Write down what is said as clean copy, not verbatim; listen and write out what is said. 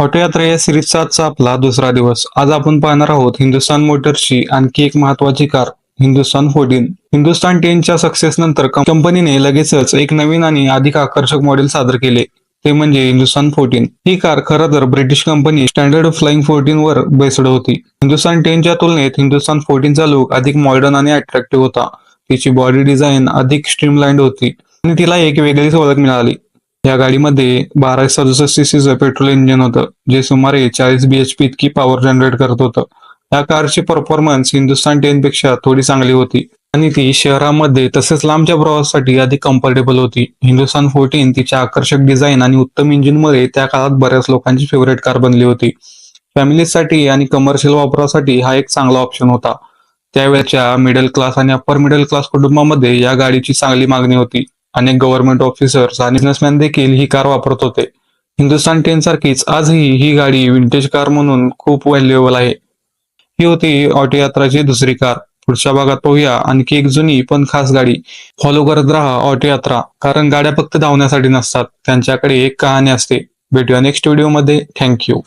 Auto यात्रा या सिरीजचा आजचा आपला दुसरा दिवस. आज आपण पाहणार आहोत हिंदुस्थान मोटर्सची आणखी एक महत्वाची कार, हिंदुस्थान 14. हिंदुस्थान 10च्या सक्सेस नंतर कंपनीने लगेचच एक नवीन आणि अधिक आकर्षक मॉडेल सादर केले, ते म्हणजे हिंदुस्थान 14. ही कार खरं तर British company standard flying 14 were based होती. हिंदुस्थान 10च्या तुलनेत हिंदुस्थान 14चा लुक अधिक मॉडर्न आणि अट्रॅक्टिव्ह होता. तिची बॉडी डिझाईन अधिक स्ट्रीमलाइंड होती आणि तिला एक वेगळीच ओळख मिळाली. या गाडीमध्ये 1267 सीसीचं पेट्रोल इंजिन होतं, जे सुमारे 40 बीएचपी इतकी पॉवर जनरेट करत होतं. या कारची परफॉर्मन्स हिंदुस्थान 10 पेक्षा थोडी चांगली होती आणि ती शहरामध्ये तसेच लांबच्या प्रवासासाठी अधिक कम्फर्टेबल होती. हिंदुस्थान 14 तिच्या आकर्षक डिझाईन आणि उत्तम इंजिनमुळे त्या काळात बऱ्याच लोकांची फेवरेट कार बनली होती. फॅमिलीसाठी आणि कमर्शियल वापरासाठी हा एक चांगला ऑप्शन होता. त्यावेळच्या मिडल क्लास आणि अप्पर मिडल क्लास कुटुंबामध्ये या गाडीची चांगली मागणी होती. अनेक गव्हर्नमेंट ऑफिसर्स आणि बिझनेसमॅन देखील ही कार वापरत होते. हिंदुस्थान 10 सारखीच आजही ही गाडी विंटेज कार म्हणून खूप व्हॅल्युएबल आहे. ही होती ऑटो यात्राची दुसरी कार. पुढच्या भागात पाहूया आणखी एक जुनी पण खास गाडी. फॉलो करत राहा ऑटो यात्रा, कारण गाड्या फक्त धावण्यासाठी नसतात, त्यांच्याकडे एक कहाणी असते. भेटूया नेक्स्ट व्हिडिओमध्ये. थँक्यू.